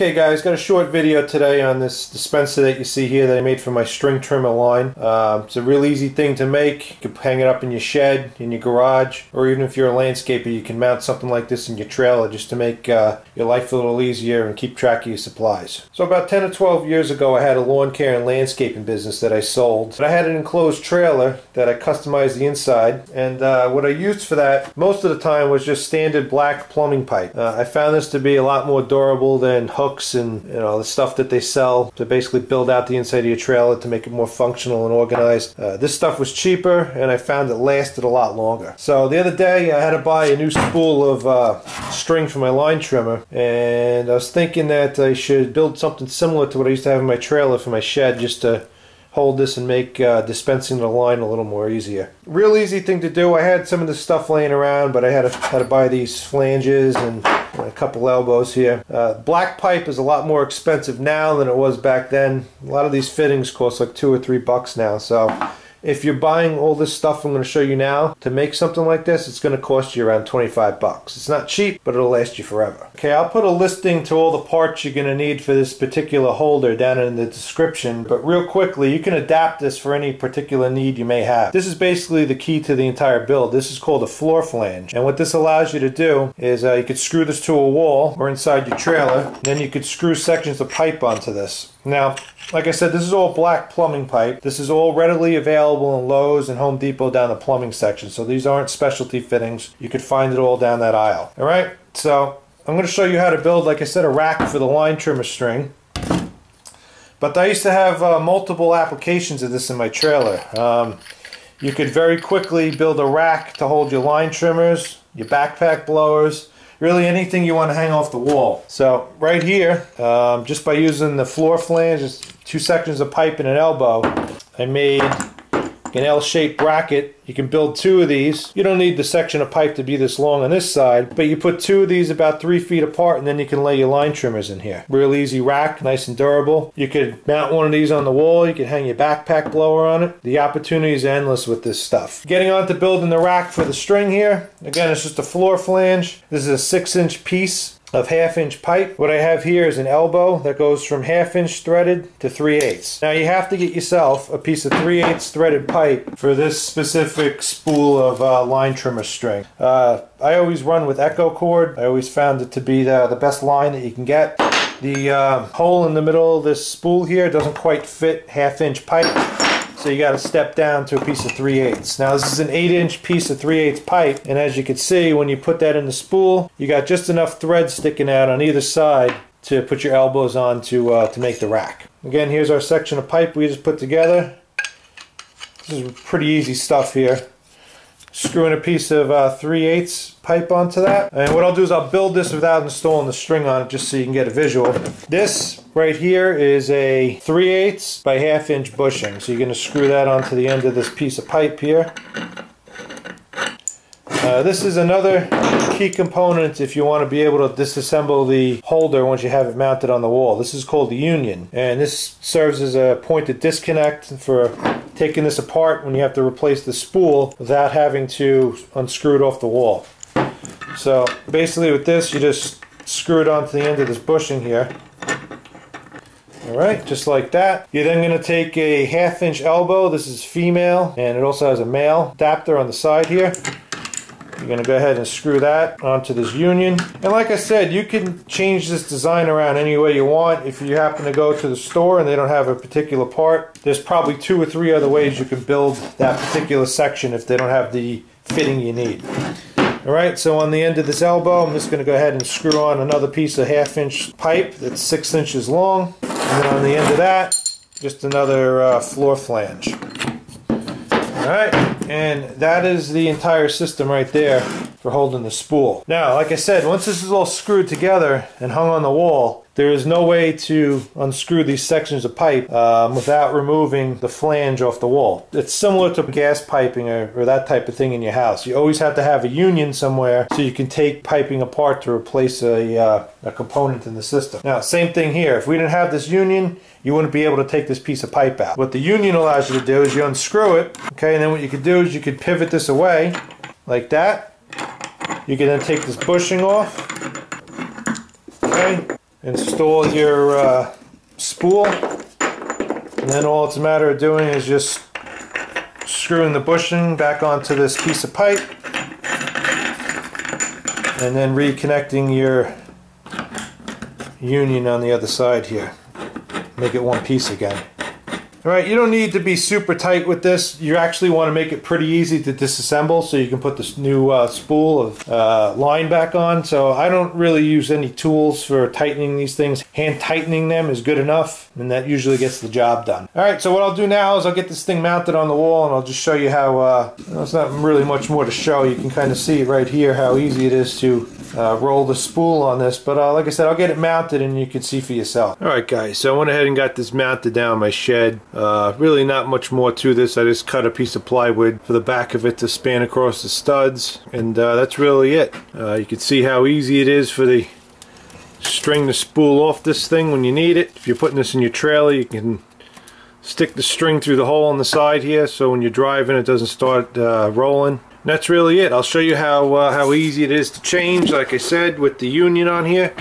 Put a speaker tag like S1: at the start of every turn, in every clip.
S1: Okay guys, got a short video today on this dispenser that you see here that I made for my string trimmer line. It's a real easy thing to make. You can hang it up in your shed, in your garage, or even if you're a landscaper you can mount something like this in your trailer just to make your life a little easier and keep track of your supplies. So about 10 or 12 years ago I had a lawn care and landscaping business that I sold. But I had an enclosed trailer that I customized the inside, and what I used for that most of the time was just standard black plumbing pipe. I found this to be a lot more durable than hooks and the stuff that they sell to basically build out the inside of your trailer to make it more functional and organized. This stuff was cheaper and I found it lasted a lot longer. So the other day I had to buy a new spool of string for my line trimmer, and I was thinking that I should build something similar to what I used to have in my trailer for my shed just to hold this and make dispensing the line a little more easier. Real easy thing to do. I had some of this stuff laying around, but I had to buy these flanges and a couple elbows here. Black pipe is a lot more expensive now than it was back then. A lot of these fittings cost like $2 or $3 now, so if you're buying all this stuff I'm going to show you now to make something like this, it's going to cost you around $25. It's not cheap, but it'll last you forever. Okay, I'll put a listing to all the parts you're going to need for this particular holder down in the description, but real quickly, you can adapt this for any particular need you may have. This is basically the key to the entire build. This is called a floor flange, and what this allows you to do is you could screw this to a wall or inside your trailer, and then you could screw sections of pipe onto this. Now, like I said, this is all black plumbing pipe. This is all readily available in Lowe's and Home Depot down the plumbing section. So these aren't specialty fittings. You could find it all down that aisle. All right, so I'm going to show you how to build, like I said, a rack for the line trimmer string. But I used to have multiple applications of this in my trailer. You could very quickly build a rack to hold your line trimmers, your backpack blowers, really anything you want to hang off the wall. So right here, just by using the floor flange, just 2 sections of pipe and an elbow, I made an L-shaped bracket. You can build 2 of these. You don't need the section of pipe to be this long on this side, but you put 2 of these about 3 feet apart, and then you can lay your line trimmers in here. Real easy rack, nice and durable. You could mount one of these on the wall. You can hang your backpack blower on it. The opportunities are endless with this stuff. Getting on to building the rack for the string here. Again, it's just a floor flange. This is a 6-inch piece of 1/2-inch pipe. What I have here is an elbow that goes from 1/2-inch threaded to 3/8. Now you have to get yourself a piece of 3/8 threaded pipe for this specific spool of line trimmer string. I always run with Echo cord. I always found it to be the best line that you can get. The hole in the middle of this spool here doesn't quite fit 1/2-inch pipe, so you got to step down to a piece of 3/8. Now this is an 8-inch piece of 3/8 pipe, and as you can see, when you put that in the spool, you got just enough thread sticking out on either side to put your elbows on to make the rack. Again, here's our section of pipe we just put together. This is pretty easy stuff here. Screwing a piece of 3/8 pipe onto that, and what I'll do is I'll build this without installing the string on it just so you can get a visual. This right here is a 3/8 by 1/2-inch bushing, so you're going to screw that onto the end of this piece of pipe here. This is another key component if you want to be able to disassemble the holder once you have it mounted on the wall. This is called the union, and this serves as a point of disconnect for taking this apart when you have to replace the spool without having to unscrew it off the wall. So basically with this, you just screw it onto the end of this bushing here. Alright, just like that. You're then going to take a 1/2-inch elbow. This is female, and it also has a male adapter on the side here. You're going to go ahead and screw that onto this union. And like I said, you can change this design around any way you want. If you happen to go to the store and they don't have a particular part, there's probably 2 or 3 other ways you can build that particular section if they don't have the fitting you need. Alright, so on the end of this elbow, I'm just going to go ahead and screw on another piece of 1/2-inch pipe that's 6 inches long. And then on the end of that, just another floor flange. Alright, and that is the entire system right there for holding the spool. Now, like I said, once this is all screwed together and hung on the wall, there is no way to unscrew these sections of pipe without removing the flange off the wall. It's similar to gas piping or that type of thing in your house. You always have to have a union somewhere so you can take piping apart to replace a component in the system. Now, same thing here. If we didn't have this union, you wouldn't be able to take this piece of pipe out. What the union allows you to do is you unscrew it, okay, and then what you could do is you could pivot this away like that. You can then take this bushing off, okay, install your spool, and then all it's a matter of doing is just screwing the bushing back onto this piece of pipe and then reconnecting your union on the other side here. Make it one piece again. Alright, you don't need to be super tight with this. You actually want to make it pretty easy to disassemble so you can put this new spool of line back on. So I don't really use any tools for tightening these things. Hand tightening them is good enough, and that usually gets the job done. Alright, so what I'll do now is I'll get this thing mounted on the wall, and I'll just show you how, there's not really much more to show. You can kind of see right here how easy it is to roll the spool on this, but like I said, I'll get it mounted and you can see for yourself. Alright guys, so I went ahead and got this mounted down my shed. Really not much more to this. I just cut a piece of plywood for the back of it to span across the studs, and that's really it. You can see how easy it is for the string to spool off this thing when you need it. If you're putting this in your trailer, you can stick the string through the hole on the side here so when you're driving it doesn't start rolling. And that's really it. I'll show you how easy it is to change. Like I said, with the union on here,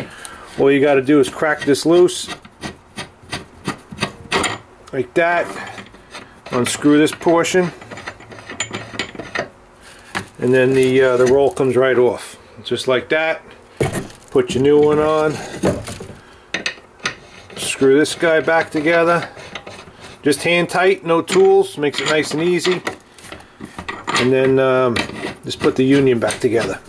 S1: all you got to do is crack this loose like that, unscrew this portion, and then the roll comes right off just like that. Put your new one on, screw this guy back together, just hand tight, no tools, makes it nice and easy, and then just put the union back together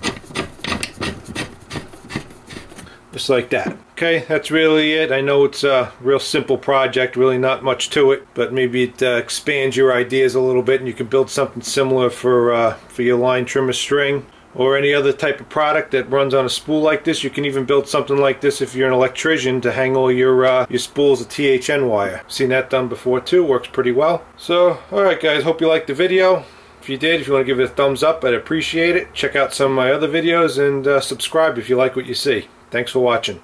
S1: just like that. Okay, that's really it. I know it's a real simple project, really not much to it, but maybe it expands your ideas a little bit and you can build something similar for your line trimmer string or any other type of product that runs on a spool like this. You can even build something like this if you're an electrician to hang all your spools of THN wire. Seen that done before too, works pretty well. So, alright guys, hope you liked the video. If you did, if you want to give it a thumbs up, I'd appreciate it. Check out some of my other videos and subscribe if you like what you see. Thanks for watching.